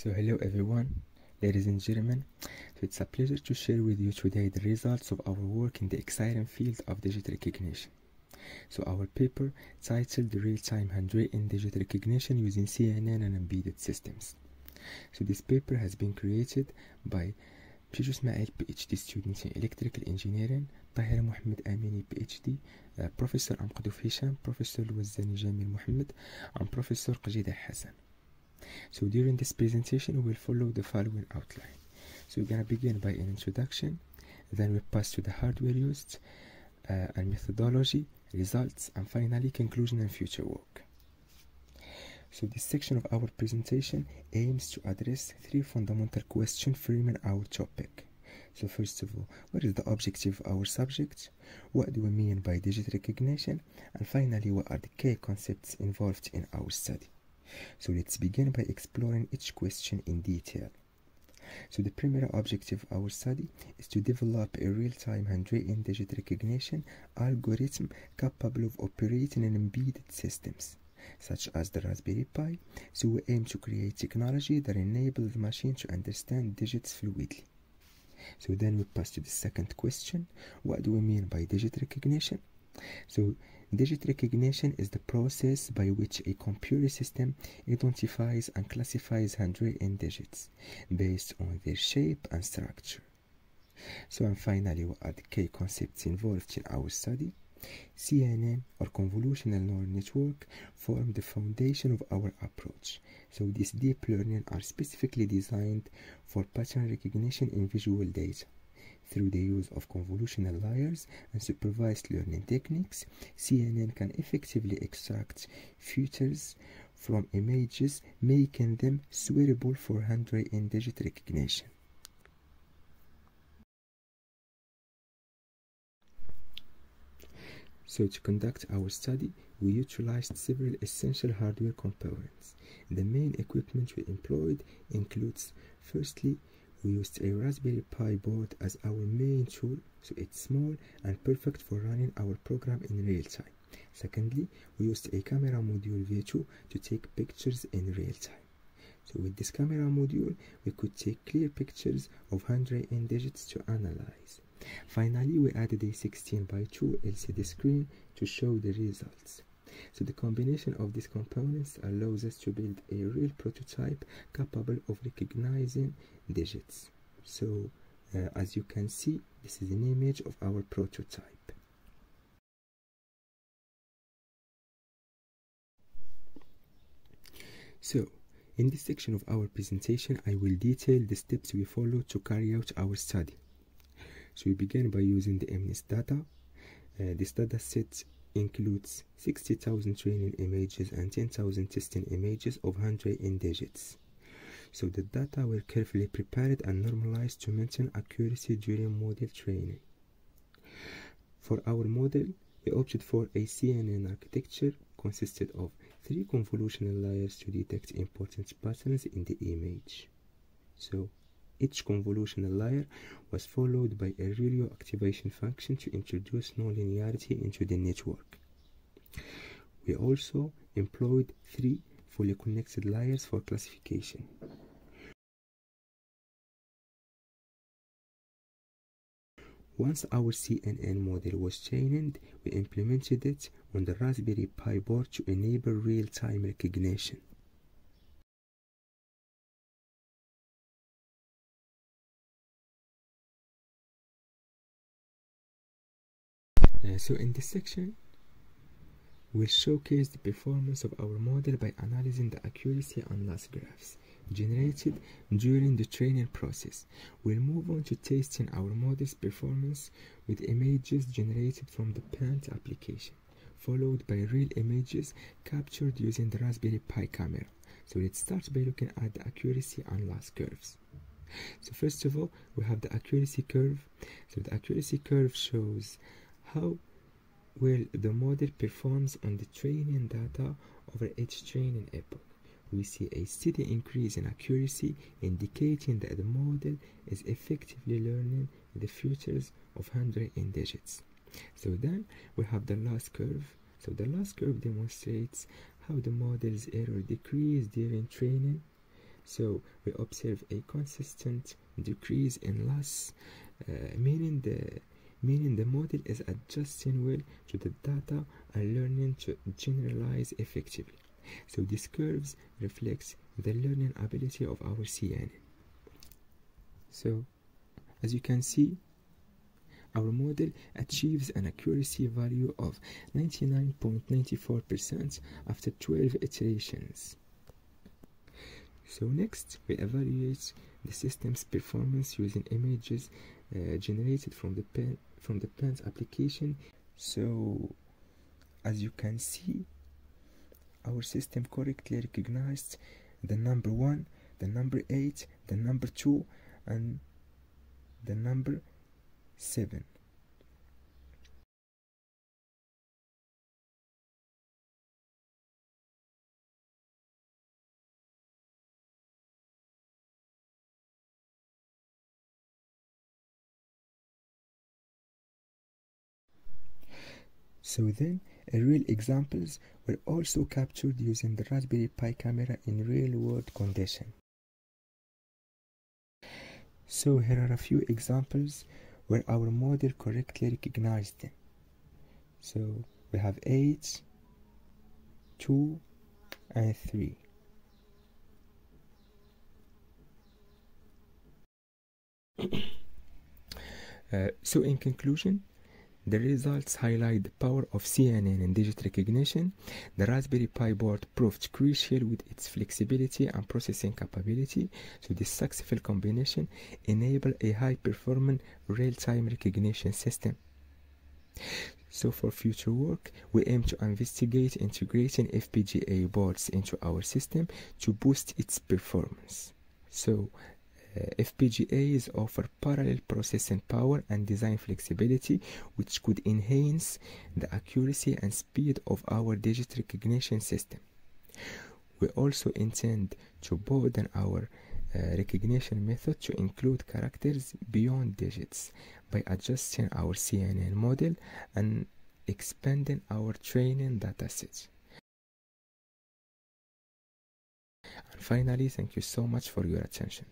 So hello everyone, ladies and gentlemen. So it's a pleasure to share with you today the results of our work in the exciting field of digital recognition. So our paper titled Real-Time Handwritten Digital Recognition Using CNN and Embedded Systems. So this paper has been created by Mchichou Ismail, PhD student in Electrical Engineering, Tahiri Mohamed, Amine, PhD, Professor Amakdouf Hicham, Professor Ouazzani, jamil, Mohammed, and Professor Qjidaa, Hassan. So during this presentation, we will follow the following outline. So we're going to begin by an introduction, then we pass to the hardware used, and methodology, results, and finally conclusion and future work. So this section of our presentation aims to address three fundamental questions framing our topic. So first of all, what is the objective of our subject? What do we mean by digital recognition? And finally, what are the key concepts involved in our study? So let's begin by exploring each question in detail. So the primary objective of our study is to develop a real-time handwritten digital recognition algorithm capable of operating in embedded systems, such as the Raspberry Pi. So we aim to create technology that enables the machine to understand digits fluidly. So then we pass to the second question. What do we mean by digital recognition? So digital recognition is the process by which a computer system identifies and classifies handwritten digits based on their shape and structure. So and finally, what are the key concepts involved in our study? CNN, or convolutional neural network, form the foundation of our approach. So these deep learning are specifically designed for pattern recognition in visual data. Through the use of convolutional layers and supervised learning techniques, CNN can effectively extract features from images, making them suitable for handwritten digital recognition. So to conduct our study, we utilized several essential hardware components. The main equipment we employed includes, firstly, we used a Raspberry Pi board as our main tool, so it's small and perfect for running our program in real time. Secondly, we used a camera module V2 to take pictures in real time. So with this camera module, we could take clear pictures of handwritten digits to analyze. Finally, we added a 16:2 LCD screen to show the results. So the combination of these components allows us to build a real prototype capable of recognizing digits. So as you can see, this is an image of our prototype. So in this section of our presentation, I will detail the steps we follow to carry out our study. So we begin by using the MNIST data. This data set includes 60,000 training images and 10,000 testing images of handwritten digits. So the data were carefully prepared and normalized to maintain accuracy during model training. For our model, we opted for a CNN architecture consisted of 3 convolutional layers to detect important patterns in the image. So each convolutional layer was followed by a ReLU activation function to introduce nonlinearity into the network. We also employed 3 fully connected layers for classification. Once our CNN model was trained, we implemented it on the Raspberry Pi board to enable real-time recognition. So in this section, we'll showcase the performance of our model by analyzing the accuracy and loss graphs generated during the training process. We'll move on to testing our model's performance with images generated from the Paint application, followed by real images captured using the Raspberry Pi camera. So let's start by looking at the accuracy and loss curves. So first of all, we have the accuracy curve. So the accuracy curve shows how well the model performs on the training data over each training epoch. We see a steady increase in accuracy, indicating that the model is effectively learning the features of handwritten digits. So then we have the loss curve. So the loss curve demonstrates how the model's error decreased during training So we observe a consistent decrease in loss, meaning the model is adjusting well to the data and learning to generalize effectively. So these curves reflects the learning ability of our CNN. So as you can see, our model achieves an accuracy value of 99.94% after 12 iterations. So next, we evaluate the system's performance using images generated from the pen's application. So as you can see, our system correctly recognized the number 1, the number 8, the number 2, and the number 7. So then, real examples were also captured using the Raspberry Pi camera in real-world conditions. So here are a few examples where our model correctly recognized them. So we have 8, 2, and 3. So in conclusion, the results highlight the power of CNN in digit recognition. The Raspberry Pi board proved crucial with its flexibility and processing capability, so this successful combination enabled a high-performing real-time recognition system. So for future work, we aim to investigate integrating FPGA boards into our system to boost its performance. So FPGAs offer parallel processing power and design flexibility, which could enhance the accuracy and speed of our digit recognition system. We also intend to broaden our recognition method to include characters beyond digits by adjusting our CNN model and expanding our training datasets. And finally, thank you so much for your attention.